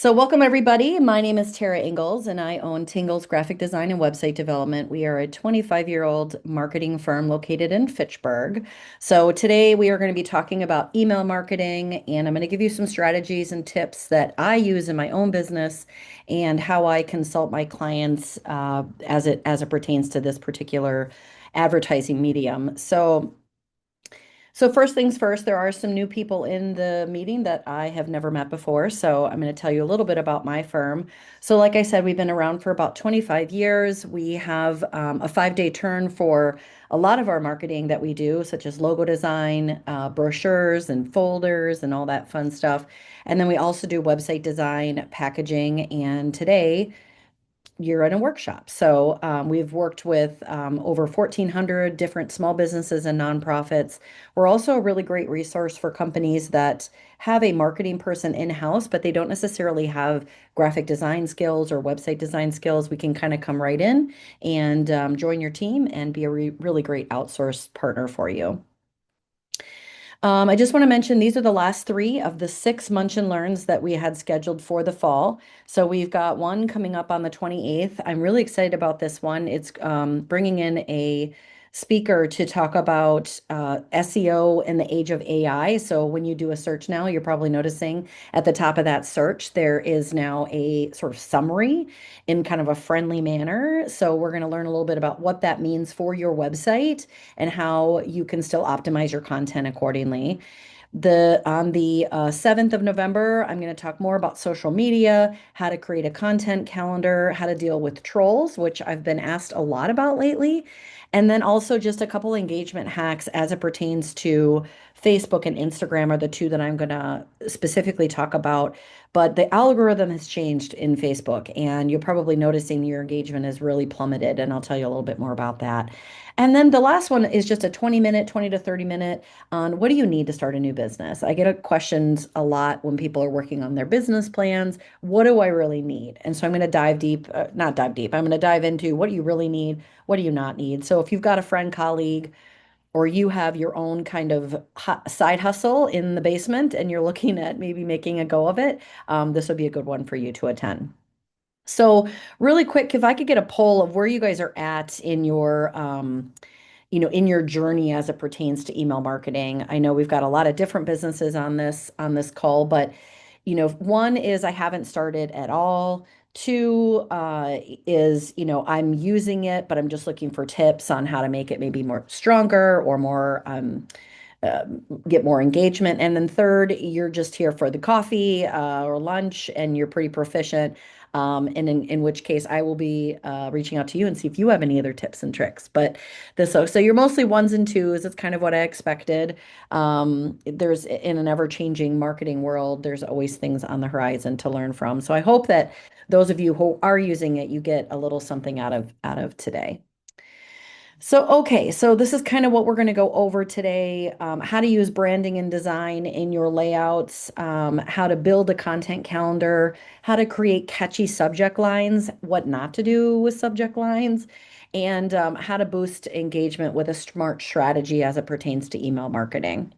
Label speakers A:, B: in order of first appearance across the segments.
A: So, welcome everybody. My name is Tara Ingalls, and I own Tingalls Graphic Design and Website Development. We are a 25-year-old marketing firm located in Fitchburg. So, today we are going to be talking about email marketing, and I'm going to give you some strategies and tips that I use in my own business and how I consult my clients as it pertains to this particular advertising medium. So first things first, there are some new people in the meeting that I have never met before. So I'm going to tell you a little bit about my firm. So like I said, we've been around for about 25 years. We have a 5-day turn for a lot of our marketing that we do, such as logo design, brochures and folders and all that fun stuff. And then we also do website design, packaging, and today you're in a workshop. So we've worked with over 1,400 different small businesses and nonprofits. We're also a really great resource for companies that have a marketing person in-house, but they don't necessarily have graphic design skills or website design skills. We can kind of come right in and join your team and be a really great outsource partner for you. I just want to mention these are the last three of the six Munch and Learns that we had scheduled for the fall. So we've got one coming up on the 28th. I'm really excited about this one. It's bringing in a speaker to talk about SEO in the age of AI. So when you do a search now, you're probably noticing at the top of that search, there is now a sort of summary in kind of a friendly manner. So we're going to learn a little bit about what that means for your website and how you can still optimize your content accordingly. On the 7th of November, I'm going to talk more about social media, how to create a content calendar, how to deal with trolls, which I've been asked a lot about lately, and then also just a couple engagement hacks as it pertains to Facebook and Instagram are the two that I'm going to specifically talk about. But the algorithm has changed in Facebook, and you're probably noticing your engagement has really plummeted, and I'll tell you a little bit more about that. And then the last one is just a 20-minute, 20 to 30-minute on what do you need to start a new business? I get questions a lot when people are working on their business plans. What do I really need? And so I'm going to dive deep, not dive deep, I'm going to dive into what do you really need? What do you not need? So if you've got a friend, colleague, or you have your own kind of side hustle in the basement and you're looking at maybe making a go of it, this would be a good one for you to attend. So, really quick, if I could get a poll of where you guys are at in your in your journey as it pertains to email marketing. I know we've got a lot of different businesses on this call, but one is I haven't started at all. Two is, I'm using it, but I'm just looking for tips on how to make it maybe more stronger or more uh, get more engagement. And then third, you're just here for the coffee or lunch and you're pretty proficient. And in which case I will be reaching out to you and see if you have any other tips and tricks. But so you're mostly ones and twos. It's kind of what I expected. There's in an ever-changing marketing world, there's always things on the horizon to learn from. So I hope that those of you who are using it, you get a little something out of today. So, okay, so this is kind of what we're going to go over today. How to use branding and design in your layouts, how to build a content calendar, how to create catchy subject lines, what not to do with subject lines, and how to boost engagement with a smart strategy as it pertains to email marketing.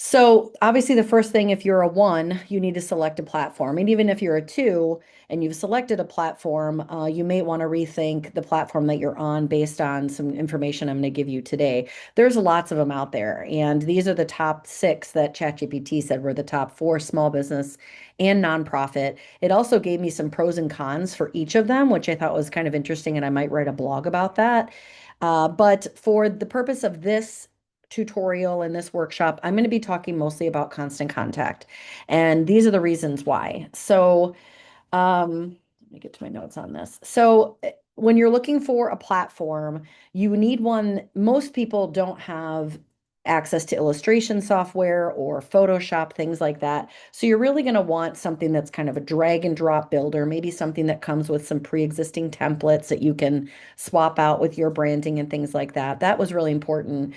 A: So obviously the first thing, if you're a one, you need to select a platform. And even if you're a two and you've selected a platform, you may want to rethink the platform that you're on based on some information I'm going to give you today. There's lots of them out there. And these are the top six that ChatGPT said were the top four small business and nonprofit. It also gave me some pros and cons for each of them, which I thought was kind of interesting. And I might write a blog about that. But for the purpose of this tutorial and this workshop, I'm going to be talking mostly about constant contact. And these are the reasons why. So, let me get to my notes on this. So, when you're looking for a platform, you need one. Most people don't have access to illustration software or Photoshop, things like that. So, you're really going to want something that's kind of a drag and drop builder, maybe something that comes with some pre-existing templates that you can swap out with your branding and things like that. That was really important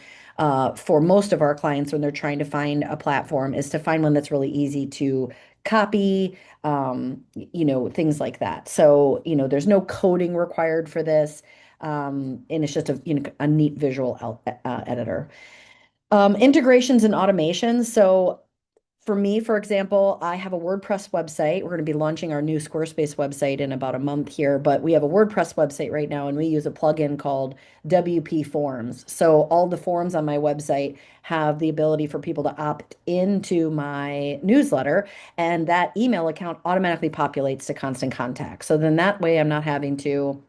A: for most of our clients when they're trying to find a platform, is to find one that's really easy to copy, things like that. So, there's no coding required for this. And it's just a neat visual editor. Integrations and automations. So For me, for example, I have a WordPress website. We're going to be launching our new Squarespace website in about a month here, but we have a WordPress website right now, and we use a plugin called WP Forms. So all the forms on my website have the ability for people to opt into my newsletter, and that email account automatically populates to Constant Contact. So then that way I'm not having to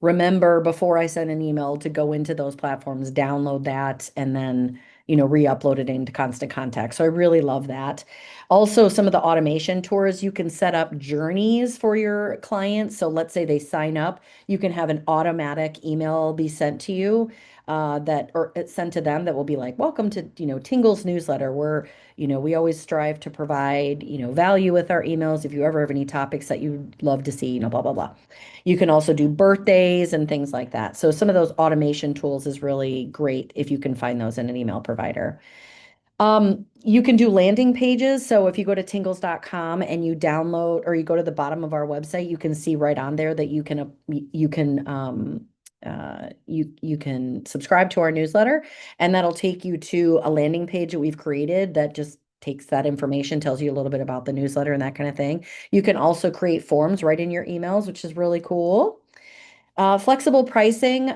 A: remember before I send an email to go into those platforms, download that, and then, re-upload it into Constant Contact. So I really love that. Also, some of the automation tours, you can set up journeys for your clients. So let's say they sign up, you can have an automatic email be sent to you that or it's sent to them that will be like, welcome to, Tingles newsletter, where, we always strive to provide, value with our emails. If you ever have any topics that you'd love to see, blah, blah, blah. You can also do birthdays and things like that. So some of those automation tools is really great if you can find those in an email provider. You can do landing pages. So if you go to tingles.com and you download or you go to the bottom of our website, you can see right on there that you can subscribe to our newsletter, and that'll take you to a landing page that we've created that just takes that information, tells you a little bit about the newsletter and that kind of thing. You can also create forms right in your emails, which is really cool. Flexible pricing,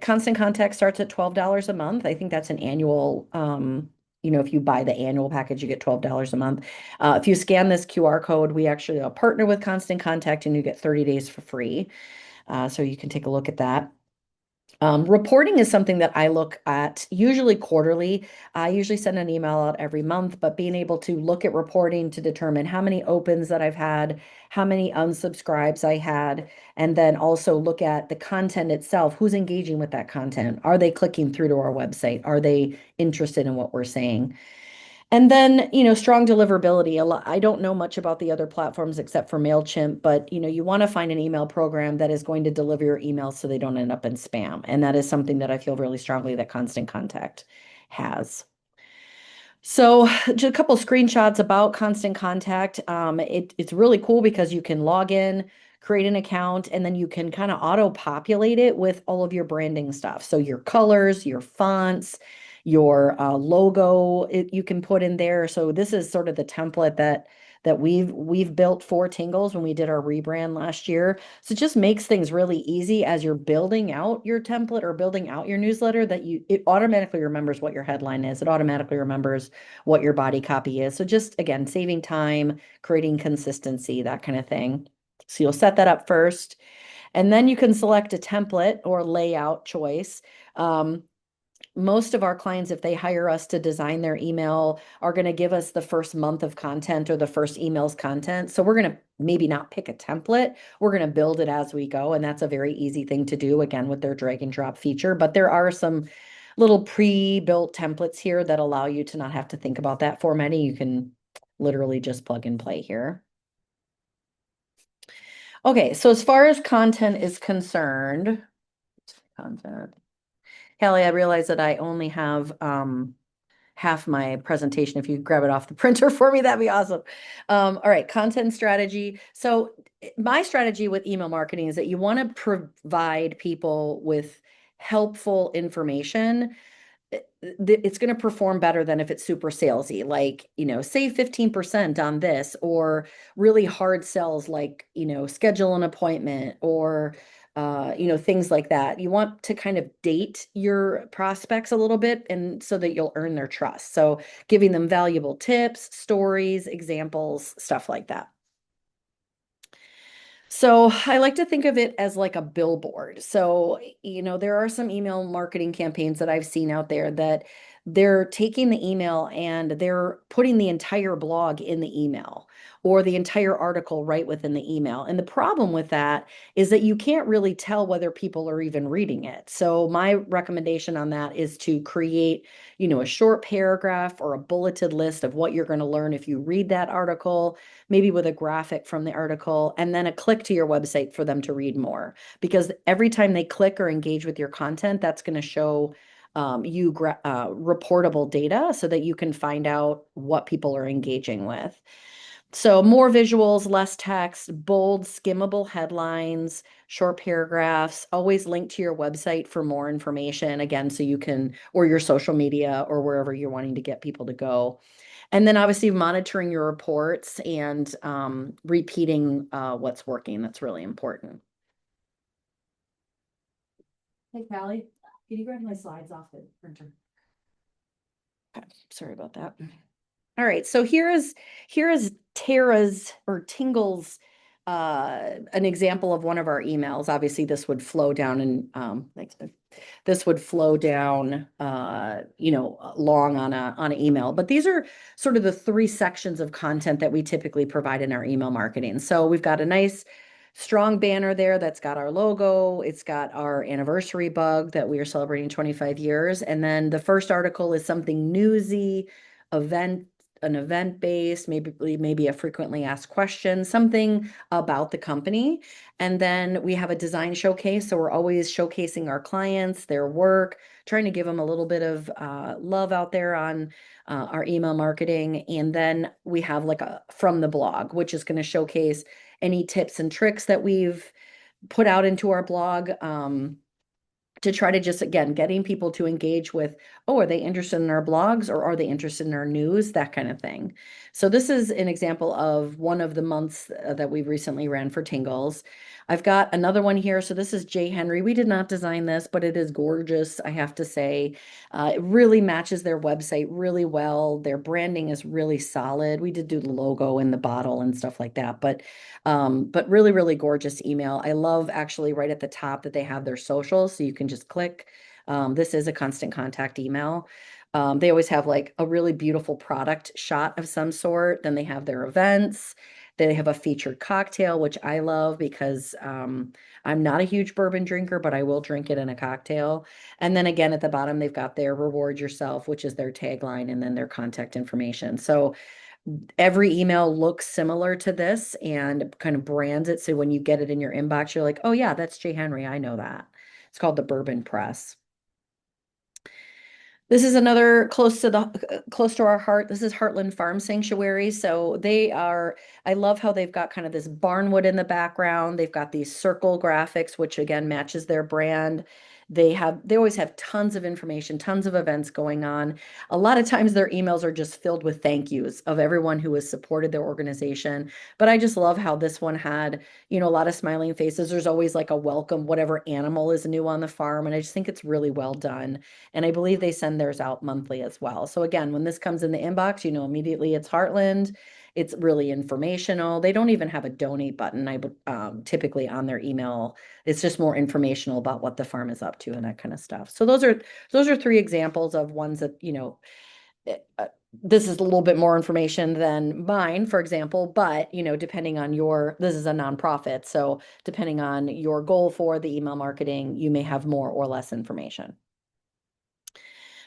A: Constant Contact starts at $12 a month. I think that's an annual, if you buy the annual package, you get $12 a month. If you scan this QR code, we actually partner with Constant Contact and you get 30 days for free. So you can take a look at that. Reporting is something that I look at usually quarterly. I usually send an email out every month, but being able to look at reporting to determine how many opens that I've had, how many unsubscribes I had, and then also look at the content itself. Who's engaging with that content? Are they clicking through to our website? Are they interested in what we're saying? And then, strong deliverability. I don't know much about the other platforms except for MailChimp, but you want to find an email program that is going to deliver your emails so they don't end up in spam. And that is something that I feel really strongly that Constant Contact has. So just a couple screenshots about Constant Contact. It's really cool because you can log in, create an account, and then you can kind of auto-populate it with all of your branding stuff. So your colors, your fonts, your logo, you can put in there. So this is sort of the template that we've built for Tingles when we did our rebrand last year. So it just makes things really easy as you're building out your template or building out your newsletter that it automatically remembers what your headline is. It automatically remembers what your body copy is. So just again, saving time, creating consistency, that kind of thing. So you'll set that up first, and then you can select a template or layout choice. Most of our clients, if they hire us to design their email, are going to give us the first month of content or the first email's content. So we're going to maybe not pick a template. We're going to build it as we go. And that's a very easy thing to do, again, with their drag and drop feature. But there are some little pre-built templates here that allow you to not have to think about that formatting. You can literally just plug and play here. Okay, so as far as content is concerned, content. Kelly, I realize that I only have half my presentation. If you grab it off the printer for me, that'd be awesome. All right, content strategy. So my strategy with email marketing is that you want to provide people with helpful information. It's going to perform better than if it's super salesy, like, save 15% on this, or really hard sells like, schedule an appointment, or things like that. You want to kind of date your prospects a little bit, and so that you'll earn their trust. So giving them valuable tips, stories, examples, stuff like that. So I like to think of it as like a billboard. So, there are some email marketing campaigns that I've seen out there that they're taking the email and they're putting the entire blog in the email, or the entire article right within the email. And the problem with that is that you can't really tell whether people are even reading it. So my recommendation on that is to create, a short paragraph or a bulleted list of what you're going to learn if you read that article, maybe with a graphic from the article, and then a click to your website for them to read more. Because every time they click or engage with your content, that's going to show you reportable data so that you can find out what people are engaging with. So more visuals, less text, bold, skimmable headlines, short paragraphs, always link to your website for more information, again, so you can, or your social media or wherever you're wanting to get people to go. And then obviously monitoring your reports and repeating what's working. That's really important. Hey, Callie, can you grab my slides off the printer? Okay, sorry about that. All right, so here is Tara's or Tingle's an example of one of our emails. Obviously, this would flow down and this would flow down long on an email. But these are sort of the three sections of content that we typically provide in our email marketing. So we've got a nice strong banner there that's got our logo. It's got our anniversary bug that we are celebrating 25 years. And then the first article is something newsy, event an event based, maybe a frequently asked question, something about the company. And then we have a design showcase. So we're always showcasing our clients, their work, trying to give them a little bit of love out there on our email marketing. And then we have like a from the blog, which is going to showcase any tips and tricks that we've put out into our blog. To try to just, again, getting people to engage with, oh, are they interested in our blogs or are they interested in our news, that kind of thing. So this is an example of one of the months that we recently ran for Tingles. I've got another one here. So this is J. Henry. We did not design this, but it is gorgeous, I have to say. It really matches their website really well. Their branding is really solid. We did do the logo in the bottle and stuff like that, but really, really gorgeous email. I love actually right at the top that they have their socials, so you can just click. This is a constant contact email. They always have like a really beautiful product shot of some sort. Then they have their events. They have a featured cocktail, which I love because I'm not a huge bourbon drinker, but I will drink it in a cocktail. And then again, at the bottom, they've got their reward yourself, which is their tagline, and then their contact information. So every email looks similar to this and kind of brands it. So when you get it in your inbox, you're like, oh yeah, that's Jay Henry. I know that. It's called the Bourbon Press. This is another close to our heart. This is Heartland Farm Sanctuary. So they are, I love how they've got kind of this barnwood in the background. They've got these circle graphics, which again matches their brand. They always have tons of information, tons of events going on. A lot of times their emails are just filled with thank yous of everyone who has supported their organization. But I just love how this one had, a lot of smiling faces. There's always like a welcome, whatever animal is new on the farm. And I just think it's really well done. And I believe they send theirs out monthly as well. So again, when this comes in the inbox, immediately it's Heartland. It's really informational. They don't even have a donate button. I would typically on their email. It's just more informational about what the farm is up to and that kind of stuff. So those are three examples of ones that, eh, uh, this is a little bit more information than mine, for example, but depending on this is a nonprofit. So depending on your goal for the email marketing, you may have more or less information.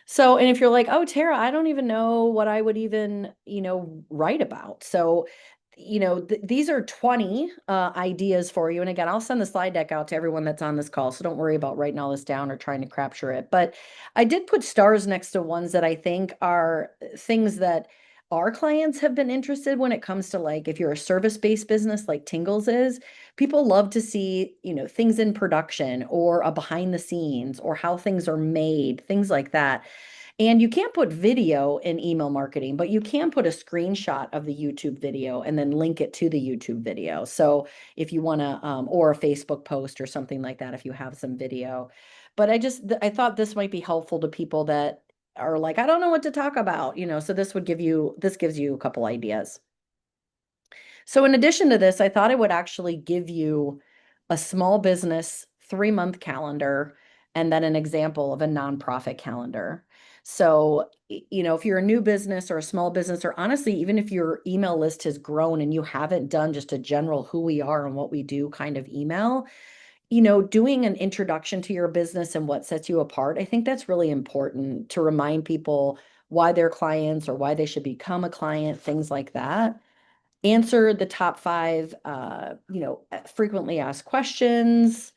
A: So, and if you're like, oh, Tara, I don't even know what I would even, write about. So, these are 20 ideas for you. And again, I'll send the slide deck out to everyone that's on this call. So don't worry about writing all this down or trying to capture it. But I did put stars next to ones that I think are things that our clients have been interested when it comes to, like, if you're a service-based business like Tingles is, people love to see, things in production or a behind the scenes or how things are made, things like that. And you can't put video in email marketing, but you can put a screenshot of the YouTube video and then link it to the YouTube video. So if you want to, or a Facebook post or something like that, if you have some video. But I thought this might be helpful to people that are like, I don't know what to talk about, so this gives you a couple ideas. So in addition to this, I thought I would actually give you a small business 3-month calendar and then an example of a nonprofit calendar. So, if you're a new business or a small business, or honestly, even if your email list has grown and you haven't done just a general who we are and what we do kind of email, doing an introduction to your business and what sets you apart, I think that's really important to remind people why they're clients or why they should become a client, things like that. Answer the top 5 frequently asked questions,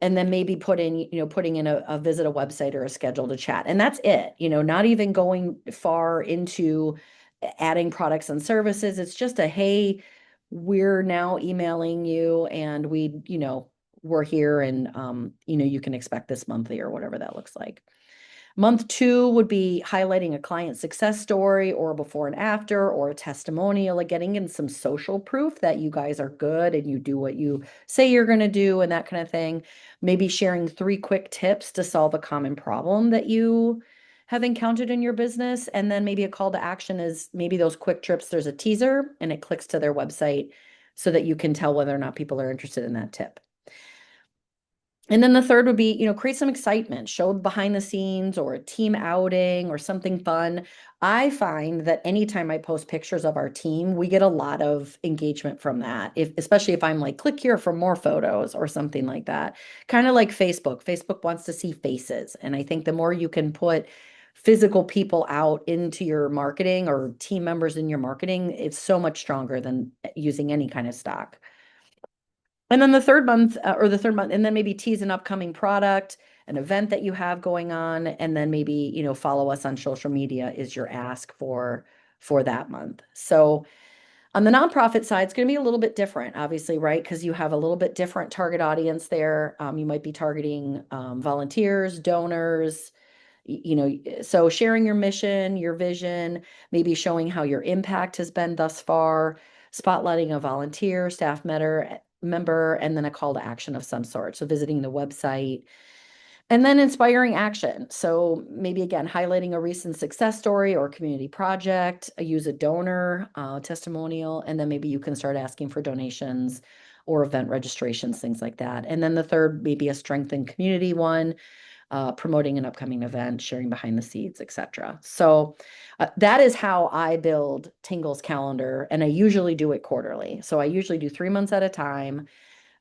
A: and then maybe putting in a visit a website or a schedule to chat, and that's it. Not even going far into adding products and services. It's just a, hey, we're now emailing you and we're here, and you can expect this monthly or whatever that looks like. Month two would be highlighting a client success story or a before and after or a testimonial, like getting in some social proof that you guys are good and you do what you say you're going to do and that kind of thing. Maybe sharing three quick tips to solve a common problem that you have encountered in your business. And then maybe a call to action is maybe those quick trips, there's a teaser and it clicks to their website so that you can tell whether or not people are interested in that tip. And then the third would be, create some excitement, show behind the scenes or a team outing or something fun. I find that anytime I post pictures of our team, we get a lot of engagement from that. Especially if I'm like, click here for more photos or something like that. Kind of like Facebook. Facebook wants to see faces. And I think the more you can put physical people out into your marketing or team members in your marketing, it's so much stronger than using any kind of stock. And then the third month, or the third month, and then maybe tease an upcoming product, an event that you have going on, and then maybe, follow us on social media is your ask for that month. So on the nonprofit side, it's going to be a little bit different, obviously, right? Because you have a little bit different target audience there. You might be targeting volunteers, donors, so sharing your mission, your vision, maybe showing how your impact has been thus far, spotlighting a volunteer, member, and then a call to action of some sort. So visiting the website and then inspiring action. So maybe again, highlighting a recent success story or community project, use a donor testimonial, and then maybe you can start asking for donations or event registrations, things like that. And then the third, maybe a strengthened community one, promoting an upcoming event, sharing behind the scenes, etc. So that is how I build Tingle's calendar, and I usually do it quarterly. So I usually do 3 months at a time,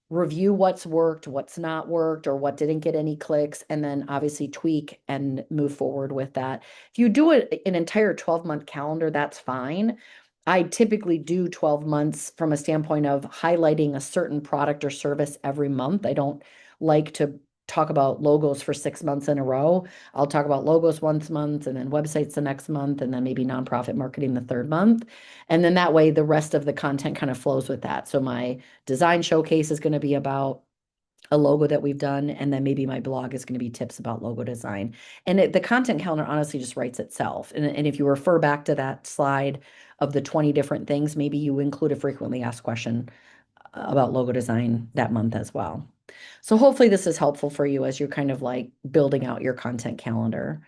A: review what's worked, what's not worked, or what didn't get any clicks, and then obviously tweak and move forward with that. If you do an entire 12-month calendar, that's fine. I typically do 12 months from a standpoint of highlighting a certain product or service every month. I don't like to talk about logos for 6 months in a row. I'll talk about logos once a month and then websites the next month and then maybe nonprofit marketing the third month. And then that way the rest of the content kind of flows with that. So my design showcase is going to be about a logo that we've done, and then maybe my blog is going to be tips about logo design. And the content calendar honestly just writes itself. And if you refer back to that slide of the 20 different things, maybe you include a frequently asked question about logo design that month as well. So hopefully this is helpful for you as you're kind of like building out your content calendar.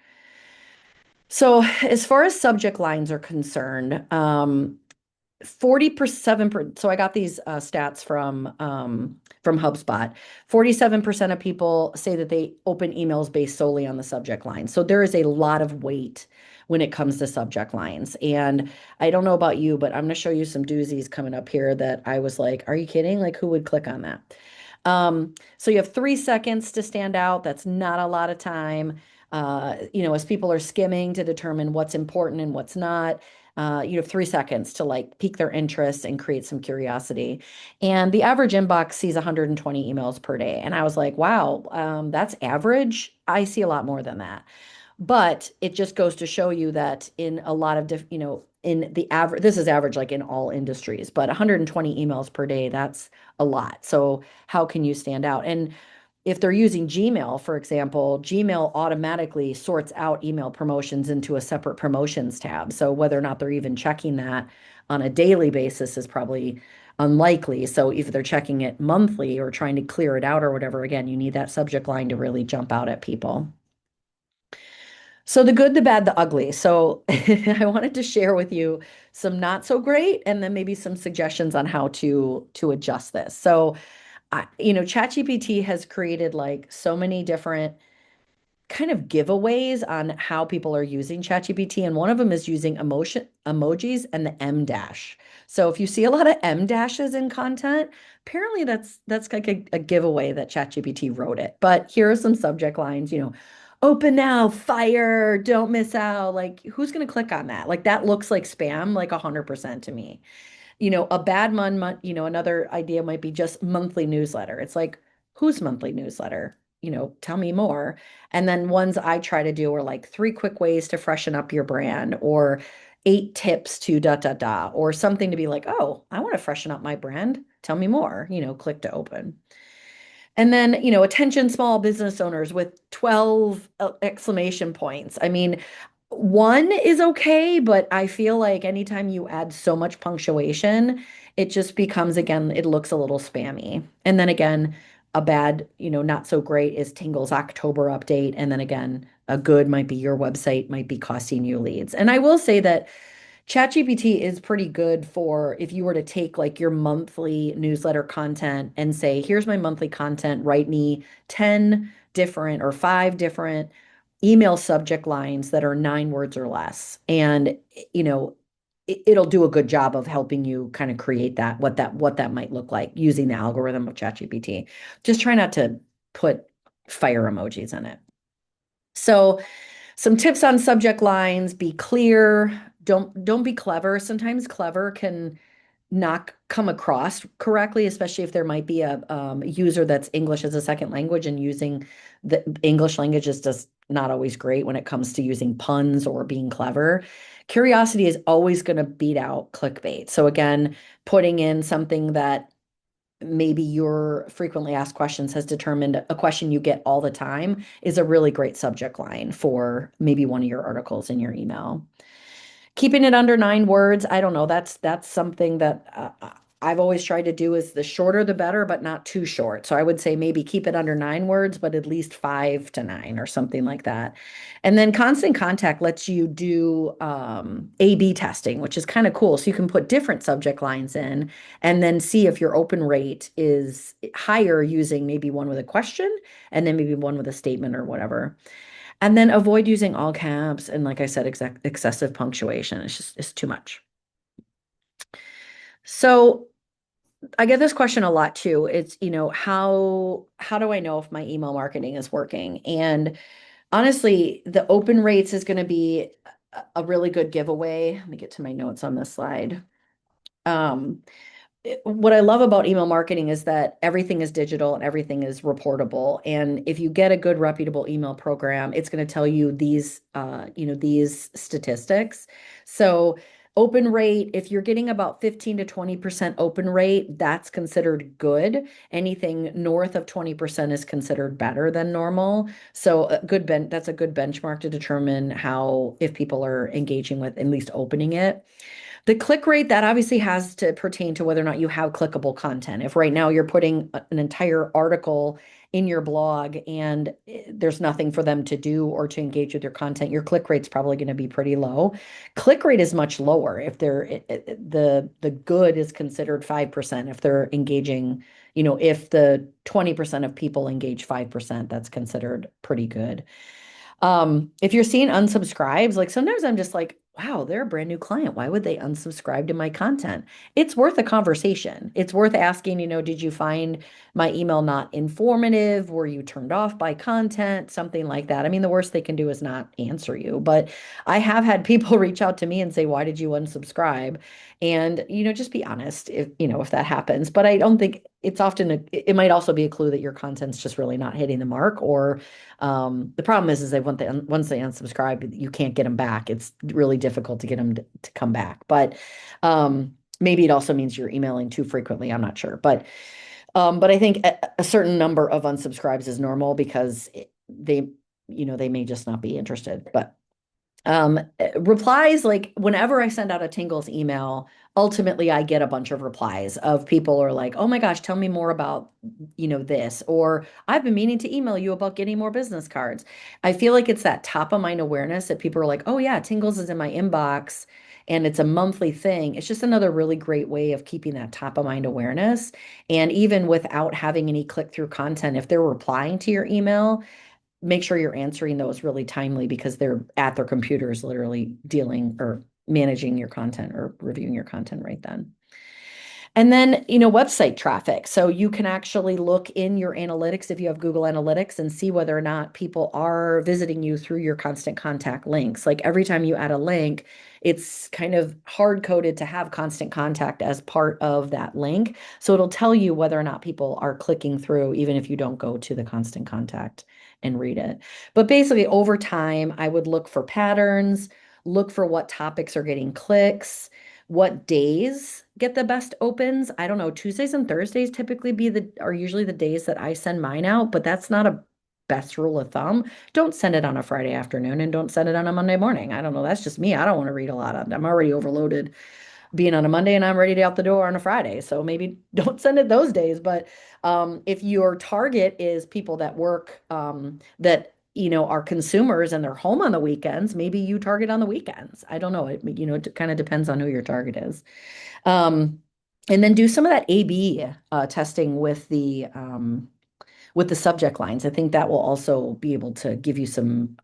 A: So as far as subject lines are concerned, 47%, so I got these stats from HubSpot. 47% of people say that they open emails based solely on the subject line. So there is a lot of weight when it comes to subject lines. And I don't know about you, but I'm going to show you some doozies coming up here that I was like, are you kidding? Like, who would click on that? So you have 3 seconds to stand out. That's not a lot of time. As people are skimming to determine what's important and what's not, you have 3 seconds to like pique their interest and create some curiosity. And the average inbox sees 120 emails per day. And I was like, wow, that's average. I see a lot more than that. But it just goes to show you that in a lot of in the average, this is average like in all industries, but 120 emails per day, that's a lot. So how can you stand out? And if they're using Gmail, for example, Gmail automatically sorts out email promotions into a separate promotions tab. So whether or not they're even checking that on a daily basis is probably unlikely. So if they're checking it monthly or trying to clear it out or whatever, again, you need that subject line to really jump out at people. So the good, the bad, the ugly. So I wanted to share with you some not so great and then maybe some suggestions on how to adjust this. So ChatGPT has created like so many different kind of giveaways on how people are using ChatGPT, and one of them is using emotion emojis and the M dash. So if you see a lot of M dashes in content, apparently that's like a giveaway that ChatGPT wrote it. But here are some subject lines, open now, fire, don't miss out. Like, who's going to click on that? Like, that looks like spam, like 100% to me. A bad month, another idea might be just monthly newsletter. It's like, whose monthly newsletter? Tell me more. And then ones I try to do are like 3 quick ways to freshen up your brand or 8 tips to da da da or something to be like, oh, I want to freshen up my brand. Tell me more, click to open. And then, attention small business owners with 12 exclamation points. I mean, one is okay, but I feel like anytime you add so much punctuation, it just becomes, again, it looks a little spammy. And then again, a bad, not so great is Tingle's October update. And then again, a good might be your website might be costing you leads. And I will say that ChatGPT is pretty good for if you were to take like your monthly newsletter content and say, here's my monthly content, write me 10 different or five different email subject lines that are 9 words or less. And, you know, it'll do a good job of helping you kind of create what that might look like using the algorithm of ChatGPT. Just try not to put fire emojis in it. So some tips on subject lines: be clear, don't be clever. Sometimes clever can not come across correctly, especially if there might be a user that's English as a second language and using the English language is just not always great when it comes to using puns or being clever. Curiosity is always going to beat out clickbait. So again, putting in something that maybe your frequently asked questions has determined a question you get all the time is a really great subject line for maybe one of your articles in your email. Keeping it under 9 words, I don't know. That's something that I've always tried to do is the shorter the better, but not too short. So I would say maybe keep it under 9 words, but at least 5 to 9 or something like that. And then Constant Contact lets you do A/B testing, which is kind of cool. So you can put different subject lines in and then see if your open rate is higher using maybe one with a question and then maybe one with a statement or whatever. And then avoid using all caps and, like I said, excessive punctuation. It's too much. So I get this question a lot too. It's, how do I know if my email marketing is working? And honestly, the open rates is going to be a really good giveaway. Let me get to my notes on this slide. Um, what I love about email marketing is that everything is digital and everything is reportable. And if you get a good reputable email program, it's going to tell you these statistics. So open rate, if you're getting about 15 to 20% open rate, that's considered good. Anything north of 20% is considered better than normal. So that's a good benchmark to determine how, if people are engaging with at least opening it. The click rate, that obviously has to pertain to whether or not you have clickable content. If right now you're putting an entire article in your blog and there's nothing for them to do or to engage with your content, your click rate's probably going to be pretty low. Click rate is much lower if the good is considered 5%. If they're engaging, if the 20% of people engage 5%, that's considered pretty good. If you're seeing unsubscribes, like sometimes I'm just like, wow, they're a brand new client. Why would they unsubscribe to my content? It's worth a conversation. It's worth asking, did you find my email not informative? Were you turned off by content? Something like that. I mean, the worst they can do is not answer you. But I have had people reach out to me and say, why did you unsubscribe? And, just be honest if that happens. But I don't think it's often, it might also be a clue that your content's just really not hitting the mark, or the problem is they once they unsubscribe, you can't get them back. It's really difficult to get them to come back. But maybe it also means you're emailing too frequently. I'm not sure, but I think a certain number of unsubscribes is normal because they may just not be interested. But replies, like whenever I send out a Tingles email, ultimately I get a bunch of replies of people are like, oh my gosh, tell me more about, this, or I've been meaning to email you about getting more business cards. I feel like it's that top of mind awareness that people are like, oh yeah, Tingles is in my inbox and it's a monthly thing. It's just another really great way of keeping that top of mind awareness. And even without having any click through content, if they're replying to your email, make sure you're answering those really timely because they're at their computers literally dealing or managing your content or reviewing your content right then. And then, website traffic. So you can actually look in your analytics if you have Google Analytics and see whether or not people are visiting you through your Constant Contact links. Like every time you add a link, it's kind of hard coded to have Constant Contact as part of that link. So it'll tell you whether or not people are clicking through, even if you don't go to the Constant Contact and read it. But basically, over time, I would look for patterns, look for what topics are getting clicks, what days get the best opens. I don't know. Tuesdays and Thursdays typically are usually the days that I send mine out, but that's not a best rule of thumb. Don't send it on a Friday afternoon and don't send it on a Monday morning. I don't know. That's just me. I don't want to read a lot on. I'm already overloaded being on a Monday and I'm ready to out the door on a Friday. So maybe don't send it those days. But if your target is people that work that are consumers and they're home on the weekends, maybe you target on the weekends. I don't know. It kind of depends on who your target is. Um, and then do some of that A/B testing with the subject lines. I think that will also be able to give you some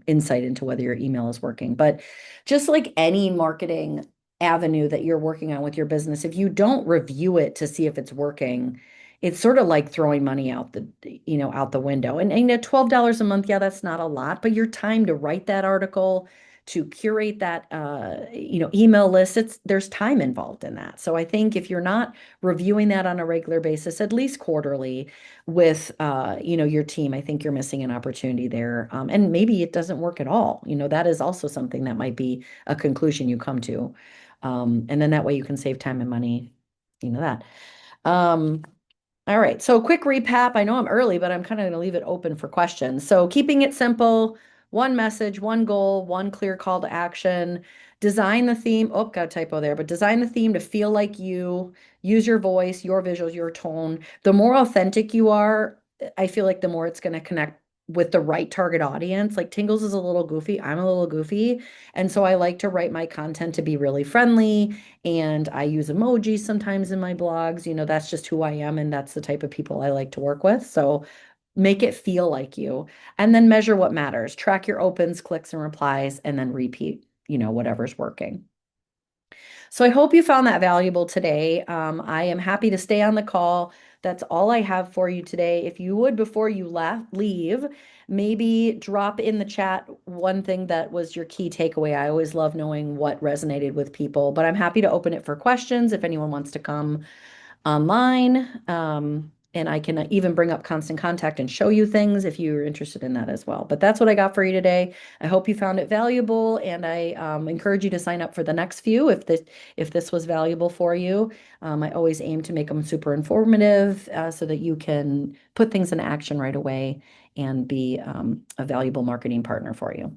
A: insight into whether your email is working. But just like any marketing avenue that you're working on with your business, if you don't review it to see if it's working, it's sort of like throwing money out the window. And $12 a month, yeah, that's not a lot, but your time to write that article, to curate that email list, there's time involved in that. So I think if you're not reviewing that on a regular basis, at least quarterly, with your team, I think you're missing an opportunity there. And maybe it doesn't work at all. That is also something that might be a conclusion you come to. And then that way you can save time and money, that. Um, all right. So quick recap. I know I'm early, but I'm kind of going to leave it open for questions. So keeping it simple, one message, one goal, one clear call to action. Design the theme. Oh, got a typo there, but design the theme to feel like you. Use your voice, your visuals, your tone. The more authentic you are, I feel like the more it's going to connect with the right target audience. Like Tingles is a little goofy. I'm a little goofy. And so I like to write my content to be really friendly, and I use emojis sometimes in my blogs. That's just who I am, and that's the type of people I like to work with. So make it feel like you, and then measure what matters. Track your opens, clicks, and replies, and then repeat, whatever's working. So I hope you found that valuable today. I am happy to stay on the call. That's all I have for you today. If you would, before you leave, maybe drop in the chat one thing that was your key takeaway. I always love knowing what resonated with people, but I'm happy to open it for questions if anyone wants to come online. And I can even bring up Constant Contact and show you things if you're interested in that as well. But that's what I got for you today. I hope you found it valuable, and I encourage you to sign up for the next few if this was valuable for you. I always aim to make them super informative so that you can put things in action right away and be a valuable marketing partner for you.